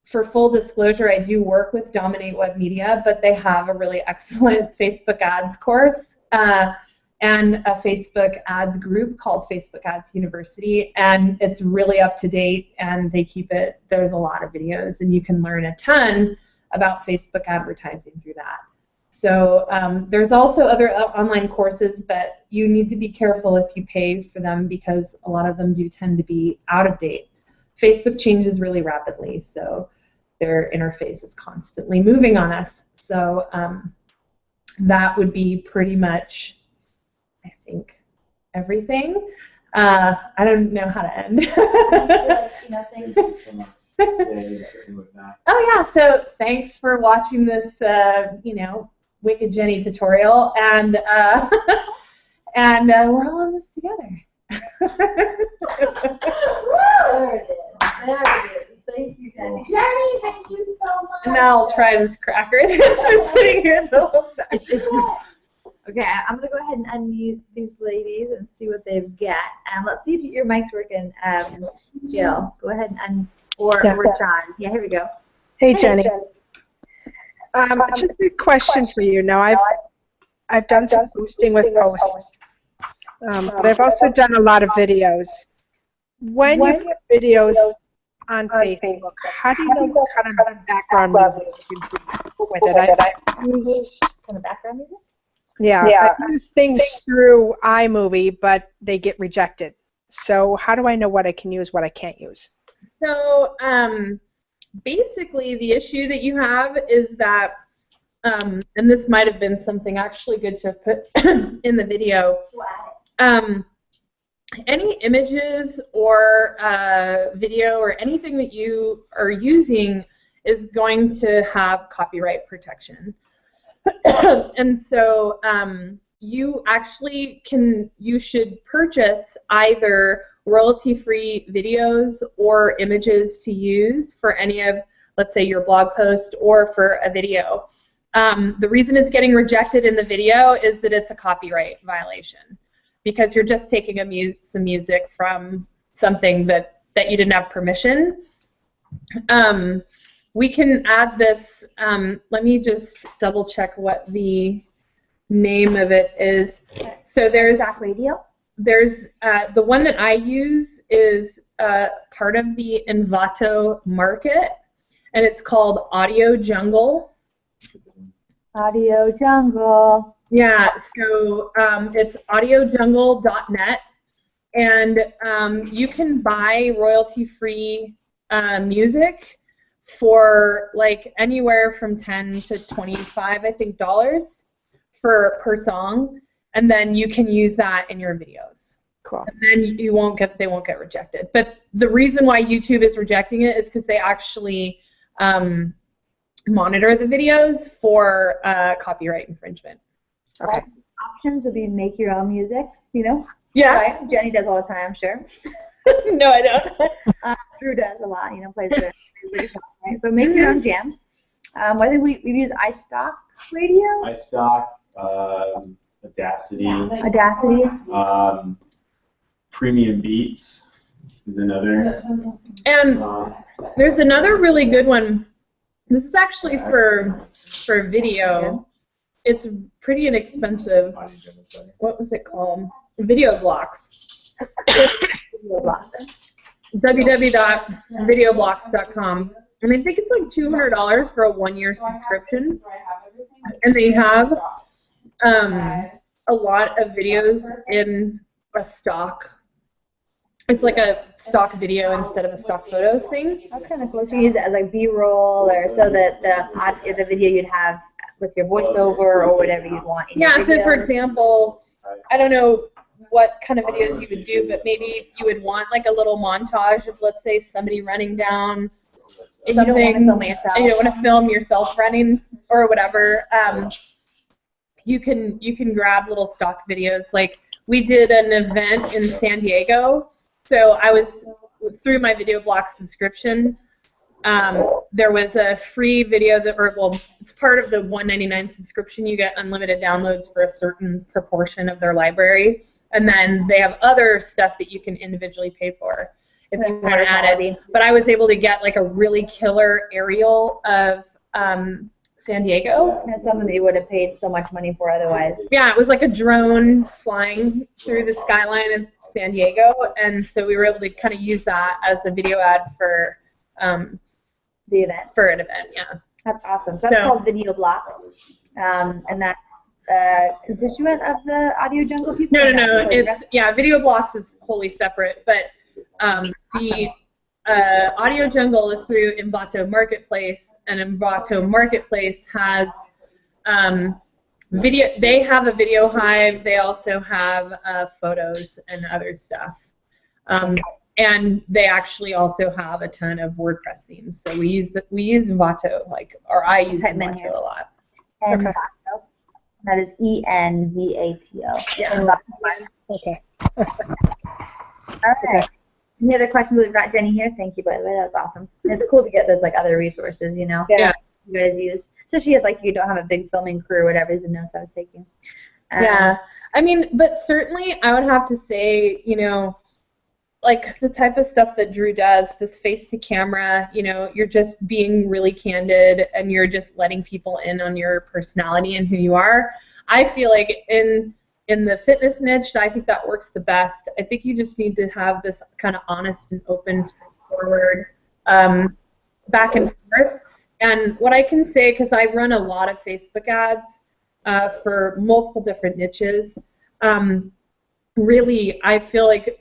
for full disclosure, I do work with Dominate Web Media, but they have a really excellent Facebook ads course and a Facebook ads group called Facebook Ads University, and it's really up to date, and they keep it, there's a lot of videos, and you can learn a ton about Facebook advertising through that. So there's also other online courses, but you need to be careful if you pay for them because a lot of them do tend to be out of date. Facebook changes really rapidly, so their interface is constantly moving on us. So that would be pretty much, I think, everything. I don't know how to end. Thank you so much. Oh yeah, so thanks for watching this, Wicked Jenny tutorial, and we're all in this together. There it is. There it is. Thank you, Jenny. Jenny, thank you so much. And now I'll try this cracker that's been sitting here the whole time. It's just, okay, I'm going to go ahead and unmute these ladies and see what they've got. Let's see if your mic's working. Jill, go ahead and or John. Yeah, here we go. Hey, Jenny. Just a question for you. Now, I've done some boosting with posts, but I've also done a lot of videos. When you put videos on Facebook, how do you know what kind of background music you can put with it? I used Kind of background music? I use things through iMovie, but they get rejected. So how do I know what I can use, what I can't use? So basically the issue that you have is that, and this might have been something actually good to have put in the video, any images or video or anything that you are using is going to have copyright protection. And so you actually you should purchase either royalty-free videos or images to use for any of, let's say, your blog post or for a video. The reason it's getting rejected in the video is that it's a copyright violation because you're just taking some music from something that you didn't have permission. We can add this, let me just double check what the name of it is. So there's Radio? There's the one that I use is part of the Envato market, and it's called Audio Jungle. Audio Jungle. Yeah, so it's audiojungle.net, and you can buy royalty-free music for like anywhere from $10 to $25, I think, dollars per song. And then you can use that in your videos. Cool. And then they won't get rejected. But the reason why YouTube is rejecting it is because they actually monitor the videos for copyright infringement. Okay. Options would be make your own music, Yeah. Right? Jenny does all the time, I'm sure. No, I don't. Drew does a lot, plays the guitar, right? So make your own jams. I think we've used iStock Radio. iStock, Audacity. Premium Beats is another. And there's another really good one. This is actually for video. It's pretty inexpensive. What was it called? Video Blocks. www.videoblocks.com. And I think it's like $200 for a 1-year subscription. And they have a lot of videos in a stock. It's like a stock video instead of a stock photos thing. That's kind of cool. So you use it as like B-roll, or so that the video you'd have with your voiceover or whatever you'd want. Yeah. So for example, I don't know what kind of videos you would do, but maybe you would want like a little montage of, let's say, somebody running down If something, you don't want to film yourself. and you don't want to film yourself running or whatever. You can grab little stock videos. Like we did an event in San Diego, so I was through my video block subscription. There was a free video that, it's part of the $1.99 subscription. You get unlimited downloads for a certain proportion of their library, and then they have other stuff that you can individually pay for if you want to add it. But I was able to get like a really killer aerial of San Diego. That's something that you would have paid so much money for otherwise. Yeah, it was like a drone flying through the skyline of San Diego, and so we were able to kind of use that as a video ad for The event. for an event. Yeah. That's awesome. So that's called Video Blocks, and that's constituent of the Audio Jungle people? No. It's Video Blocks is wholly separate, but the Audio Jungle is through Envato Marketplace, and Envato Marketplace has video. They have a video hive. They also have photos and other stuff. And they actually also have a ton of WordPress themes. So we use Envato, I use Envato a lot. Envato. That is E-N-V-A-T-O. Yeah. Okay. All right. Any other questions? We've got Jenny here. Thank you, by the way. That was awesome. It's cool to get those other resources, Yeah. you guys use. Especially if you don't have a big filming crew or whatever is the notes I was taking. Yeah. I mean, but certainly I would have to say, the type of stuff that Drew does, this face to camera, you're just being really candid and you're just letting people in on your personality and who you are. I feel like in the fitness niche, I think that works the best. I think you just need to have this kind of honest and open, straightforward back and forth. And what I can say, because I run a lot of Facebook ads for multiple different niches, really, I feel like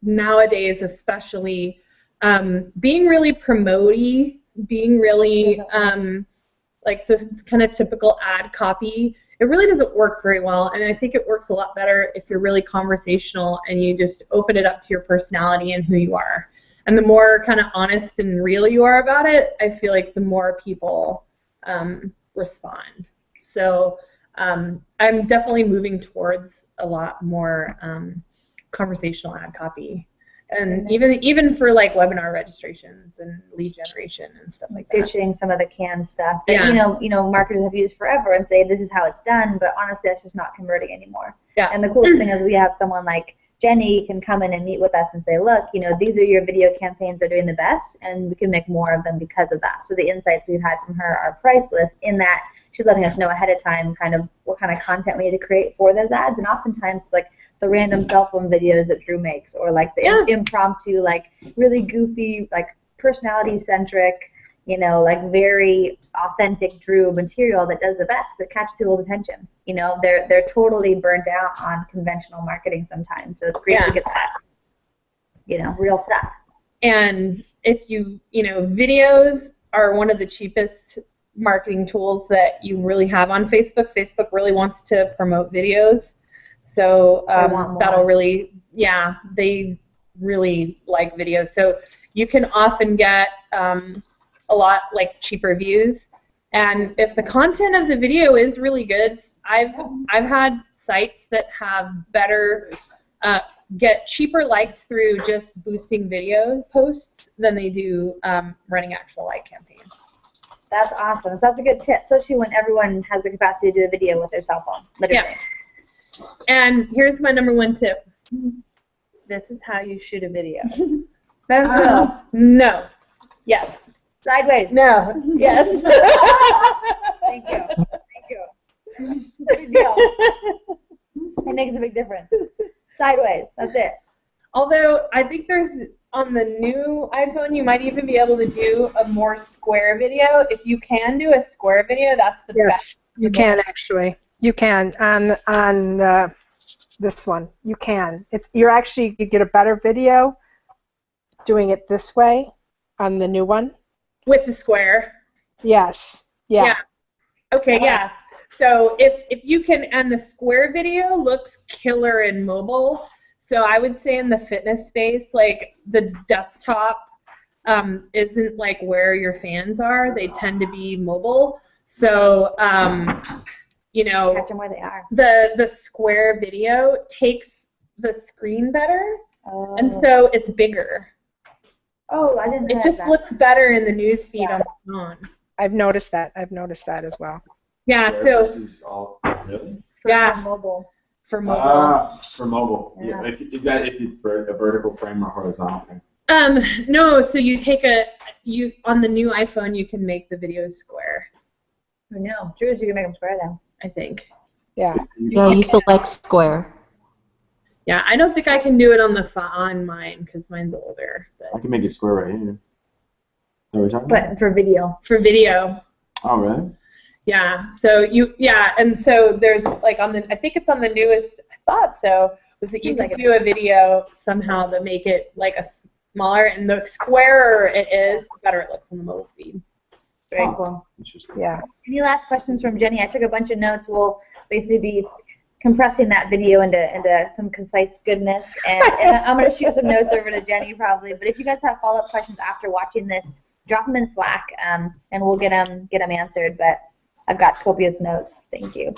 nowadays, especially, being really promote-y, being really the kind of typical ad copy, it really doesn't work very well. And I think it works a lot better if you're really conversational and you just open it up to your personality and who you are. And the more kind of honest and real you are about it, I feel like the more people respond. So I'm definitely moving towards a lot more conversational ad copy, and even for webinar registrations and lead generation and stuff like that. Ditching some of the canned stuff that marketers have used forever and say this is how it's done, but honestly that's just not converting anymore. Yeah. And the coolest thing is we have someone like Jenny can come in and meet with us and say, look, these are your video campaigns that are doing the best, and we can make more of them because of that. So the insights we've had from her are priceless in that she's letting us know ahead of time kind of what kind of content we need to create for those ads, and oftentimes it's the random cell phone videos that Drew makes, or the impromptu, really goofy, personality-centric, very authentic Drew material that does the best, that catches people's attention. They're totally burnt out on conventional marketing sometimes, so it's great to get that, real stuff. And if videos are one of the cheapest marketing tools that you really have on Facebook. Facebook really wants to promote videos. So that'll really, they really like videos. So you can often get a lot cheaper views. And if the content of the video is really good, I've had sites that have better, get cheaper likes through just boosting video posts than they do running actual like campaigns. That's awesome. So that's a good tip, especially when everyone has the capacity to do a video with their cell phone. Literally. Yeah. And here's my number one tip. This is how you shoot a video. No. Yes. Sideways. No. Yes. Thank you. It's a big deal. It makes a big difference. Sideways. That's it. Although I think there's, on the new iPhone, you might even be able to do a more square video. If you can do a square video, that's the best. Yes, you can actually. You can on this one. You can. You get a better video doing it this way on the new one. With the square. Yes. Yeah. Okay. Yeah. So if you can, and the square video looks killer in mobile. So I would say in the fitness space, like the desktop isn't like where your fans are. They tend to be mobile. So you know, Catch them where they are. the square video takes the screen better, and Oh. so it's bigger. Oh, I didn't It realize just that. looks better in the news feed on the phone. I've noticed that. I've noticed that as well. Yeah, Square so versus all, really? For yeah. mobile. for mobile. For mobile. Yeah. Yeah. Is that if it's a vertical frame or horizontal frame? No, so you take on the new iPhone you can make the videos square, Who knew? Drew, you can make them square then. I think. Yeah. Yeah, you select square. Yeah, I don't think I can do it on mine because mine's older. I But can make it square right here. Is that what we're talking about? But for video. for video, Oh, really? yeah. So and so there's like I think it's on the newest. I thought so. Was that you Seems can like it do a video somehow to make it like a smaller, and the squarer it is, the better it looks on the mobile feed. Very cool. Interesting. Yeah. Any last questions from Jenny? I took a bunch of notes. We'll basically be compressing that video into some concise goodness, and I'm going to shoot some notes over to Jenny probably. But if you guys have follow-up questions after watching this, drop them in Slack, and we'll get them answered. But I've got copious notes. Thank you.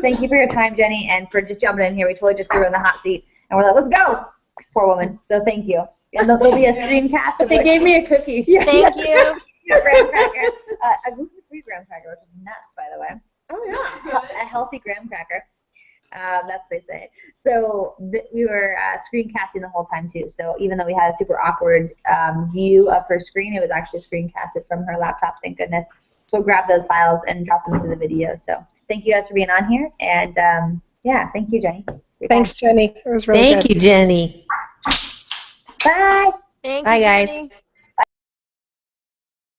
Thank you for your time, Jenny, and for just jumping in here. We totally just threw her in the hot seat, and we're like, let's go. Poor woman. So thank you. And there'll be a screencast of They it. gave me a cookie. Thank you. A graham cracker, a gluten-free graham cracker, which is nuts, by the way. Oh yeah. A healthy graham cracker. That's what they say. So we were screencasting the whole time too. So even though we had a super awkward view of her screen, it was actually screencasted from her laptop. Thank goodness. So grab those files and drop them into the video. So thank you guys for being on here, and yeah, thank you, Jenny. Thanks, Jenny. It was really good. Thank you, Jenny. Bye. Thank Bye, you, guys. Jenny.